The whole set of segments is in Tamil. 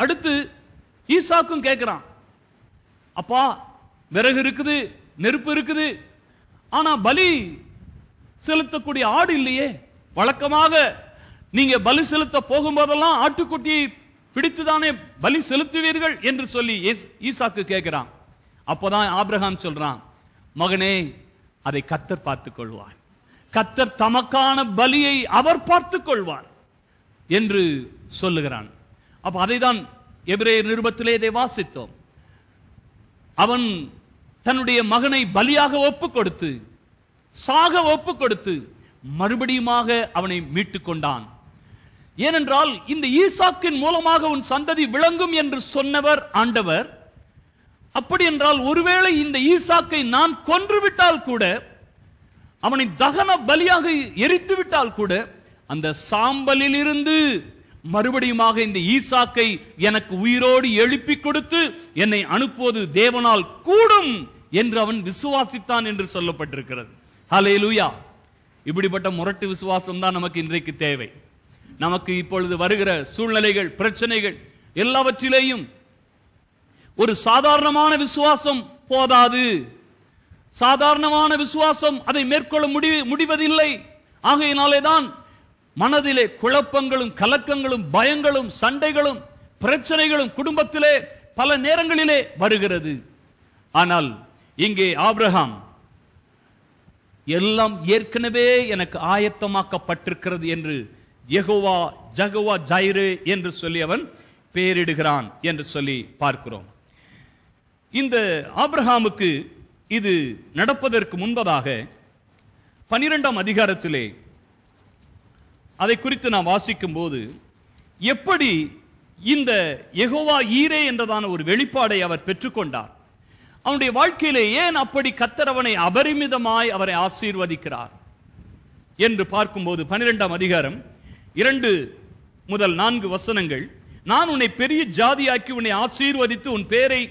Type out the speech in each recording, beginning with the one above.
அடுத்து ஈசாக்கும் கேட்கிறான், அப்பா விறகு இருக்குது, நெருப்பு இருக்குது, ஆனா பலி செலுத்தக்கூடிய ஆடு இல்லையே. வழக்கமாக நீங்க பலி செலுத்த போகும்போதெல்லாம் ஆட்டுக்குட்டியை பிடித்துதானே பலி செலுத்துவீர்கள் என்று சொல்லி ஈசாக்கு கேட்கிறான். அப்பதான் ஆபிரகாம் சொல்றான், மகனே அதை கர்த்தர் பார்த்துக் கொள்வார், கர்த்தர் தமக்கான பலியை அவர் பார்த்துக் கொள்வார் என்று சொல்லுகிறான். அப்ப அதைதான் எபிரேயர் நிருபத்திலே இதை வாசித்தோம். அவன் தன்னுடைய மகனை பலியாக ஒப்பு கொடுத்து, சாக ஒப்பு கொடுத்து, மறுபடியுமாக அவனை மீட்டுக் கொண்டான். ஏனென்றால் இந்த ஈசாக்கின் மூலமாக உன் சந்ததி விளங்கும் என்று சொன்னவர் ஆண்டவர். அப்படி என்றால் ஒருவேளை இந்த ஈசாக்கை நான் கொன்றுவிட்டால் கூட, அவனை தகன பலியாக எரித்து விட்டால் கூட, அந்த சாம்பலில் இருந்து மறுபடியுமாக இந்த ஈசாக்கை எனக்கு உயிரோடு எழுப்பி கொடுத்து என்னை அனுப்புவது தேவனால் கூடும் என்று அவன் விசுவாசித்தான் என்று சொல்லப்பட்டிருக்கிறது. ஹல்லேலூயா. இப்படிப்பட்ட முரட்டு விசுவாசம் தான் நமக்கு இன்றைக்கு தேவை. நமக்கு இப்பொழுது வருகிற சூழ்நிலைகள், பிரச்சனைகள் எல்லாவற்றிலேயும் ஒரு சாதாரணமான விசுவாசம் போதாது. சாதாரணமான விசுவாசம் அதை மேற்கொள்ள முடிவதில்லை. ஆகையினாலேதான் மனதிலே குழப்பங்களும் கலக்கங்களும் பயங்களும் சண்டைகளும் பிரச்சனைகளும் குடும்பத்திலே பல நேரங்களிலே வருகிறது. ஆனால் இங்கே ஆபிரகாம் எல்லாம் ஏற்கனவே எனக்கு ஆயத்தமாக்கப்பட்டிருக்கிறது என்று யெகோவா ஜெகோவா ஜைரே என்று சொல்லி அவன் பெயரிடுகிறான் என்று சொல்லி பார்க்கிறோம். இந்த ஆபிரகாமுக்கு இது நடப்பதற்கு முன்பதாக 12ஆம் அதிகாரத்திலே அதை குறித்து நாம் வாசிக்கும் போது எப்படி இந்த யெகோவா ஈரே என்றதான ஒரு வெளிப்பாடை அவர் பெற்றுக்கொண்டார், அவனுடைய வாழ்க்கையிலே ஏன் அப்படி கர்த்தர் அவனை அபரிமிதமாய் அவரை ஆசீர்வதிக்கிறார் என்று பார்க்கும்போது 12ஆம் அதிகாரம் 2 முதல் 4 வசனங்கள், நான் உன்னை பெரிய ஜாதியாக்கி உன்னை ஆசீர்வதித்து உன் பேரை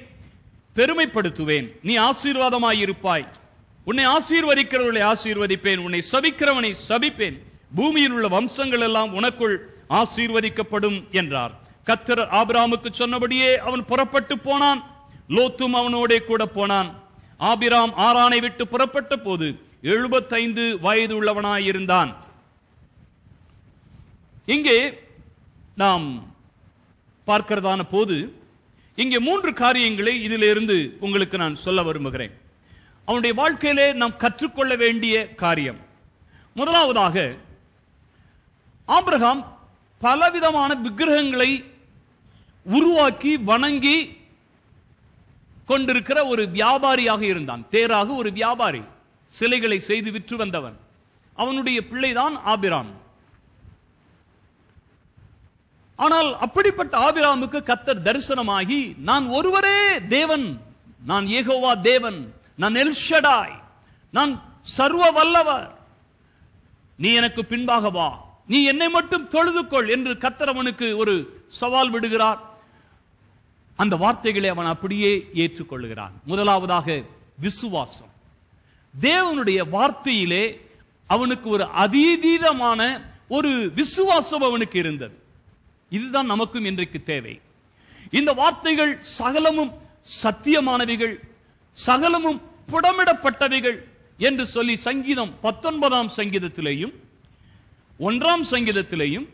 பெருமைப்படுத்துவேன், நீ ஆசீர்வாதமாயிருப்பாய், உன்னை ஆசீர்வதிக்கிறவர்களை ஆசீர்வதிப்பேன், உன்னை சபிக்கிறவனை சபிப்பேன், பூமியில் உள்ள வம்சங்கள் எல்லாம் உனக்குள் ஆசீர்வதிக்கப்படும் என்றார். கர்த்தர் ஆபிரகாமுக்கு சொன்னபடியே அவன் புறப்பட்டு போனான். லோத்தும் அவனோட கூட போனான். ஆபிராம் ஆரானை விட்டு புறப்பட்ட போது 75 வயது உள்ளவனாயிருந்தான். இங்கே நாம் பார்க்கிறதான போது இங்கே 3 காரியங்களை இதிலிருந்து உங்களுக்கு நான் சொல்ல விரும்புகிறேன். அவனுடைய வாழ்க்கையிலே நாம் கற்றுக்கொள்ள வேண்டிய காரியம், முதலாவதாக ஆபிரகாம் பலவிதமான விக்கிரகங்களை உருவாக்கி வணங்கி கொண்டிருக்கிற ஒரு வியாபாரியாக இருந்தான். தேராக ஒரு வியாபாரி, சிலைகளை செய்து விற்று வந்தவன். அவனுடைய பிள்ளைதான் ஆபிராம். ஆனால் அப்படிப்பட்ட ஆபிராமுக்கு கர்த்தர் தரிசனமாகி, நான் ஒருவரே தேவன், நான் யெகோவா தேவன், நான் எல் ஷடாய், நான் சர்வ வல்லவர், நீ எனக்கு பின்பாக வா, நீ என்னை மட்டும் தொழுதுகொள் என்று கர்த்தர் அவனுக்கு ஒரு சவால் விடுகிறார். அந்த வார்த்தைகளை அவன் அப்படியே ஏற்றுக்கொள்கிறான். முதலாவதாக விசுவாசம். தேவனுடைய வார்த்தையிலே அவனுக்கு ஒரு அதீதமான ஒரு விசுவாசம் அவனுக்கு இருந்தது. இதுதான் நமக்கும் இன்றைக்கு தேவை. இந்த வார்த்தைகள் சகலமும் சத்தியமானவைகள், சகலமும் புடமிடப்பட்டவைகள் என்று சொல்லி சங்கீதம் 19ஆம் சங்கீதத்திலேயும் 1ஆம் சங்கீதத்திலேயும்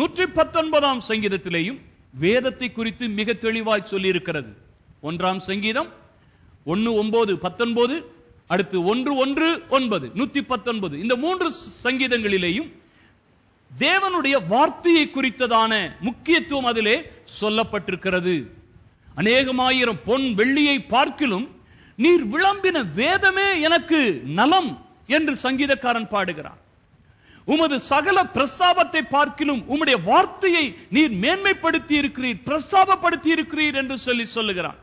119ஆம் சங்கீதத்திலேயும் வேதத்தை குறித்து மிக தெளிவாய் சொல்லி இருக்கிறது. 1ஆம் சங்கீதம் 1:9, 19, அடுத்து 1:1, 9, 119, இந்த 3 சங்கீதங்களிலேயும் தேவனுடைய வார்த்தையை குறித்ததான முக்கியத்துவம் அதிலே சொல்லப்பட்டிருக்கிறது. அநேகமாயிரம் பொன் வெள்ளியை பார்க்கிலும் நீர் விளம்பின வேதமே எனக்கு நலம் என்று சங்கீதக்காரன் பாடுகிறார். உமது சகல பிரஸ்தாபத்தை பார்க்கிலும் உம்முடைய வார்த்தையை நீர் மேன்மைப்படுத்தி இருக்கிறீர், பிரஸ்தாபப்படுத்தி இருக்கிறீர் என்று சொல்லி சொல்லுகிறார்.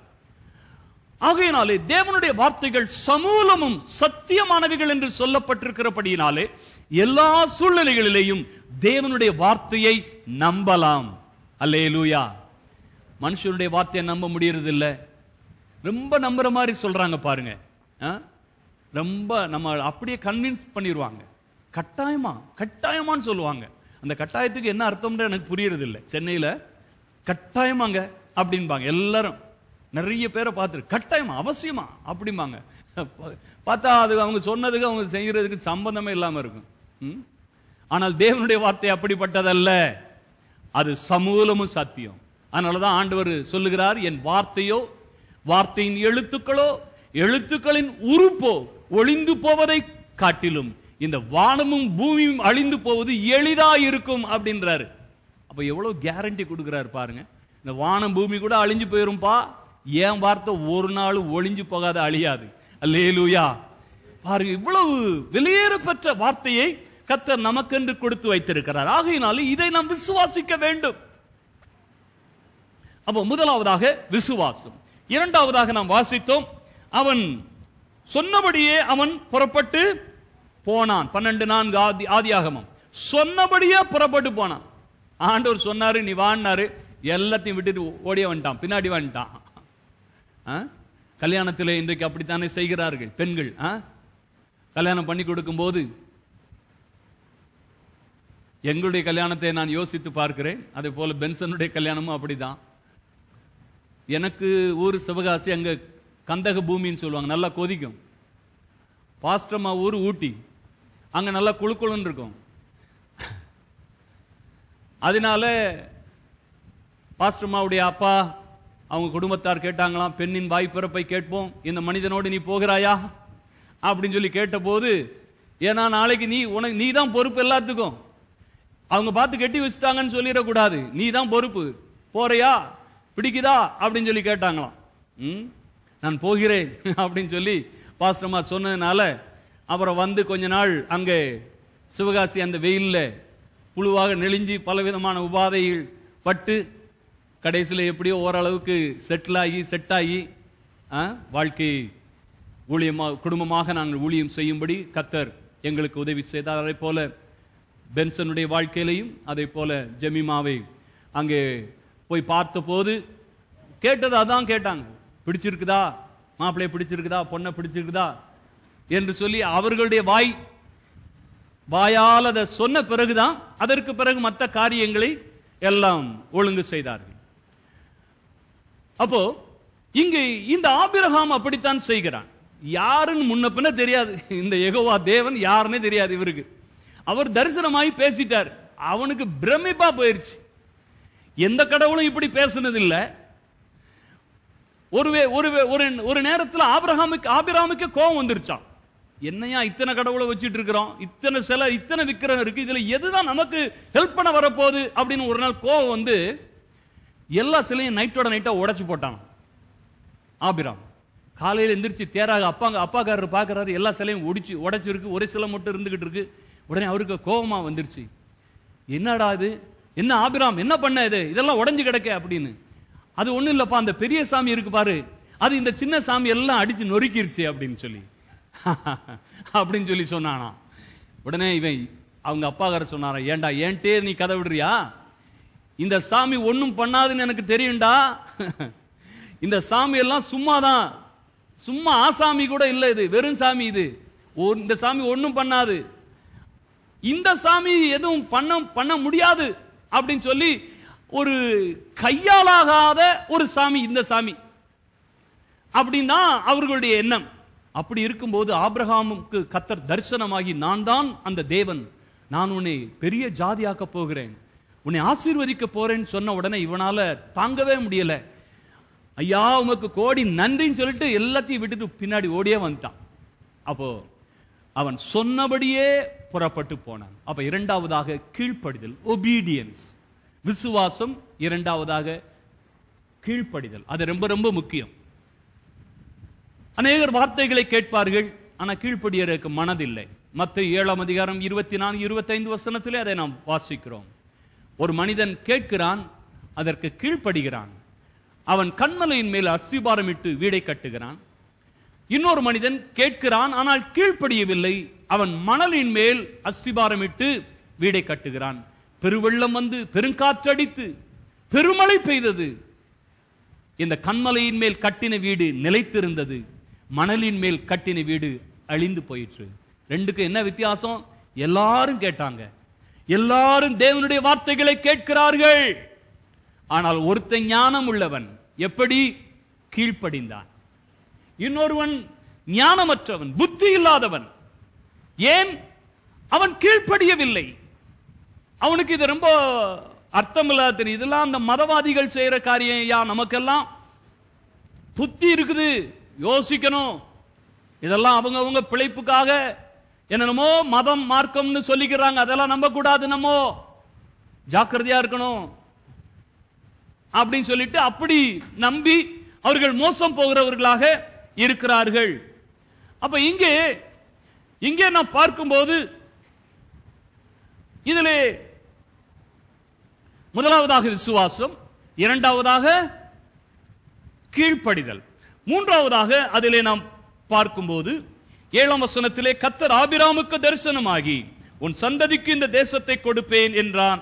ஆகையினாலே தேவனுடைய வார்த்தைகள் சமூலமும் சத்தியமானவைகள் என்று சொல்லப்பட்டிருக்கிறபடியினாலே எல்லா சூழ்நிலைகளிலேயும் தேவனுடைய வார்த்தையை நம்பலாம். அல்லேலூயா. மனுஷனுடைய வார்த்தையை நம்ப முடியறதில்ல. ரொம்ப நம்புற மாதிரி சொல்றாங்க பாருங்க. ரொம்ப நம்ம அப்படியே கன்வின்ஸ் பண்ணிடுவாங்க. கட்டாயமான்னு சொல்லுவாங்க. அந்த கட்டாயத்துக்கு என்ன அர்த்தம்ன்ற எனக்கு புரியறது இல்லை. சென்னையில கட்டாயமாங்க அப்படின்பாங்க எல்லாரும். நிறைய பேரை பார்த்து கட்டாயமா அவசியமா அப்படிம்பாங்க. பார்த்தா அது அவங்க சொன்னதுக்கு அவங்க செய்யறதுக்கு சம்பந்தமே இல்லாம இருக்கும். ஆனால் தேவனுடைய வார்த்தை அப்படிப்பட்டதல்ல, அது சமூலமும் சத்தியம். அதனாலதான் ஆண்டவர் சொல்லுகிறார், என் வார்த்தையோ வார்த்தையின் எழுத்துக்களோ எழுத்துக்களின் உறுப்போ ஒளிந்து போவதை காட்டிலும் இந்த வானமும் பூமியும் அழிந்து போவது எளிதா இருக்கும் அப்படின்றாரு. அப்ப எவ்வளவு கேரண்டி கொடுக்கிறாரு பாருங்க. இந்த வானம் பூமி கூட அழிஞ்சு போயிரும்பா, என் வார்த்தை ஒரு நாள் ஒளிஞ்சு போகாத, அழியாது. அல்லேலூயா. பாருங்க, இவ்வளவு வெளியேற பெற்ற வார்த்தையை கர்த்தர் நமக்கென்று கொடுத்து வைத்திருக்கிறார். ஆகையினால இதை நாம் விசுவாசிக்க வேண்டும். அப்போ முதலாவதாக விசுவாசம். இரண்டாவதாக நாம் வாசித்தோம், அவன் சொன்னபடியே அவன் புறப்பட்டு போனான். 12:4 ஆதியாகமம். சொன்னபடியே புறப்பட்டு போனான். ஆண்டவர் சொன்னாரு, நீ வான்னாரு, எல்லாத்தையும் விட்டுட்டு ஓடிய வந்துட்டான், பின்னாடி வந்துட்டான். கல்யாணத்தில் இன்றைக்கு அப்படித்தானே செய்கிறார்கள் பெண்கள். கல்யாணம் பண்ணி கொடுக்கும் போது எங்களுடைய கல்யாணத்தை நான் யோசித்து பார்க்கிறேன். அதே போல பென்சனுடைய கல்யாணமும் அப்படிதான். எனக்கு ஊர் சிவகாசி, அங்க கந்தக பூமின்னு சொல்லுவாங்க, நல்லா கொதிக்கும். பாஸ்டர்மா ஊர் ஊட்டி, அங்க நல்லா குழுக்குழுன்னு இருக்கும். அதனால பாஸ்டர்மாவுடைய அப்பா அவங்க குடும்பத்தார் கேட்டாங்களாம், பெண்ணின் வாய் பிறப்பை கேட்போம், இந்த மனிதனோடு நீ போகிறாயா அப்படின்னு சொல்லி கேட்ட போது, ஏன்னா நாளைக்கு நீ தான் பொறுப்பு எல்லாத்துக்கும், அவங்க பார்த்து கட்டி வச்சுட்டாங்கன்னு சொல்லிடக்கூடாது, நீ தான் பொறுப்பு, போறியா, பிடிக்குதா அப்படின்னு சொல்லி கேட்டாங்களாம். நான் போகிறேன் அப்படின்னு சொல்லி பாஸ்டர்மா சொன்னதுனால அப்புறம் வந்து கொஞ்ச நாள் அங்கே சிவகாசி அந்த வெயில்ல புழுவாக நெளிஞ்சி பலவிதமான உபாதைகள் பட்டு கடைசியில் எப்படியோ ஓரளவுக்கு செட் ஆகி வாழ்க்கை ஊழியமாக குடும்பமாக நாங்கள் ஊழியம் செய்யும்படி கர்த்தர் எங்களுக்கு உதவி செய்தார். அதே போல பென்சனுடைய வாழ்க்கையிலையும் அதே போல ஜெமிமாவை அங்கே போய் பார்த்த போது கேட்டது அதான் கேட்டாங்க, பிடிச்சிருக்குதா, மாப்பிள்ளைய பிடிச்சிருக்குதா, பொண்ணை பிடிச்சிருக்குதா என்று சொல்லி அவர்களுடைய வாயால் அதை சொன்ன பிறகுதான் அதற்கு பிறகு மற்ற காரியங்களை எல்லாம் ஒழுங்கு செய்தார்கள். அப்போ இங்கு இந்த ஆபிரகாம் அப்படித்தான் செய்கிறான். யாருன்னு முன்ன பின்ன தெரியாது, இந்த யெகோவா தேவன் யாருன்னே தெரியாது இவருக்கு. அவர் தரிசனமாய் பேசிட்டார், அவனுக்கு பிரமிப்பா போயிருச்சு. எந்த கடவுளும் இப்படி பேசுனது இல்ல. ஒரு நேரத்தில் ஆபிரகாமுக்கு கோபம் வந்துருச்சான். என்னையா இத்தனை கடவுளை வச்சிட்டு இருக்கிறோம், இத்தனை சிலை, இத்தனை விக்கிரகம் இருக்கு, இதுல எதுதான் நமக்கு ஹெல்ப் பண்ண வரப்போகுது அப்படின்னு ஒரு நாள் கோபம் வந்து எல்லா சிலையும் நைட்டோட நைட்டா உடைச்சு போட்டான். ஆபிரகாம் காலையில் எந்திரிச்சு தேராக அப்பாக்காரர் பாக்குறாரு, எல்லா சிலையும் உடைச்சிருக்கு, ஒரு சிலை மட்டும் இருந்துகிட்டு இருக்கு. உடனே அவருக்கு கோபமா வந்துருச்சு, என்னடா இது, என்ன ஆபிரகாம் என்ன பண்ண, இதெல்லாம் உடைஞ்சு கிடக்க அப்படின்னு. அது ஒண்ணும் இல்லப்பா, அந்த பெரிய சாமி இருக்கு பாரு, அது இந்த சின்ன சாமி எல்லாம் அடிச்சு நொறுக்கிருச்சு அப்படின்னு சொல்லி சொன்னானா. உடனே இவன் அவங்க அப்பாக்காரர் சொன்னாரா, ஏண்டா ஏன்ட்டே நீ கதை விடுறியா, இந்த சாமி ஒன்னும் பண்ணாதுன்னு எனக்கு தெரியும்டா, இந்த சாமி எல்லாம் சும்மாதான், சும்மா ஆசாமி கூட இல்ல, இது வெறும் சாமி, இது இந்த சாமி ஒன்னும் பண்ணாது, இந்த சாமி எதுவும் பண்ண முடியாது அப்படின்னு சொல்லி ஒரு கையாலாகாத ஒரு சாமி இந்த சாமி அப்படின்னா அவர்களுடைய எண்ணம். அப்படி இருக்கும்போது ஆபிரகாமுக்கு கர்த்தர் தரிசனமாகி, நான் தான் அந்த தேவன், நான் உன்னை பெரிய ஜாதியாக்க போகிறேன், உன்னை ஆசீர்வதிக்க போறேன்னு சொன்ன உடனே இவனால தாங்கவே முடியல. ஐயா உமக்கு கோடி நன்றின்னு சொல்லிட்டு எல்லாத்தையும் விட்டுட்டு பின்னாடி ஓடியே வந்துட்டான். அப்போ அவன் சொன்னபடியே புறப்பட்டு போனான். அப்ப இரண்டாவதாக கீழ்ப்படிதல், ஒபீடியன்ஸ், விசுவாசம். இரண்டாவதாக கீழ்ப்படிதல், அது ரொம்ப ரொம்ப முக்கியம். அநேகர் வார்த்தைகளை கேட்பார்கள், ஆனா கீழ்ப்படியருக்கு மனதில்லை. மத்தேயு 7ஆம் அதிகாரம் 24-25 வசனத்திலே அதை நாம் வாசிக்கிறோம். ஒரு மனிதன் கேட்கிறான், அதற்கு கீழ்ப்படுகிறான், அவன் கன்மலையின் மேல் அஸ்திபாரமிட்டு வீடை கட்டுகிறான். இன்னொரு மனிதன் கேட்கிறான், ஆனால் கீழ்ப்படியவில்லை, அவன் மணலின் மேல் அஸ்திபாரமிட்டு வீடை கட்டுகிறான். பெருவெள்ளம் வந்து பெருங்காற்றடித்து பெருமழை பெய்தது, இந்த கன்மலையின் மேல் கட்டின வீடு நிலைத்திருந்தது, மணலின் மேல் கட்டின வீடு அழிந்து போயிற்று. ரெண்டுக்கு என்ன வித்தியாசம்? எல்லாரும் கேட்டாங்க, எல்லாரும் தேவனுடைய வார்த்தைகளை கேட்கிறார்கள், ஆனால் ஒருத்தன் ஞானம் உள்ளவன் எப்படி கீழ்ப்படிந்தான். இன்னொருவன் ஞானமற்றவன், புத்தி இல்லாதவன். ஏன் அவன் கீழ்ப்படியவில்லை? அவனுக்கு இது ரொம்ப அர்த்தமில்லாத தெரியும். இதெல்லாம் அந்த மதவாதிகள் செய்யற காரியம். நமக்கெல்லாம் புத்தி இருக்குது, யோசிக்கணும். இதெல்லாம் அவங்க பிழைப்புக்காக என்னமோ மதம் மார்க்கம்னு சொல்லிக்கிறாங்க. அதெல்லாம் நம்ப கூடாது, நம்ம ஜாக்கிரதையா இருக்கணும் அப்படின்னு சொல்லிட்டு அப்படி நம்பி அவர்கள் மோசம் போகிறவர்களாக இருக்கிறார்கள். அப்ப இங்கே நாம் பார்க்கும்போது இதிலே முதலாவதாக விசுவாசம், இரண்டாவதாக கீழ்ப்படிதல், மூன்றாவதாக அதிலே நாம் பார்க்கும்போது 7ஆம் வசனத்திலே கர்த்தர் ஆபிராமுக்கு தரிசனமாகி உன் சந்ததிக்கு இந்த தேசத்தை கொடுப்பேன் என்றான்.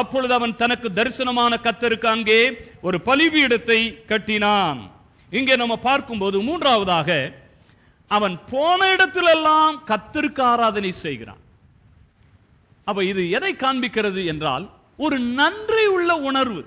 அப்பொழுது அவன் தனக்கு தரிசனமான கர்த்தருக்கு அங்கே ஒரு பலிபீடத்தை கட்டினான். இங்கே நம்ம பார்க்கும்போது மூன்றாவதாக அவன் போன இடத்திலெல்லாம் கர்த்தருக்கு ஆராதனை செய்கிறான். அப்ப இது எதை காண்பிக்கிறது என்றால் ஒரு நன்றி உள்ள உணர்வு.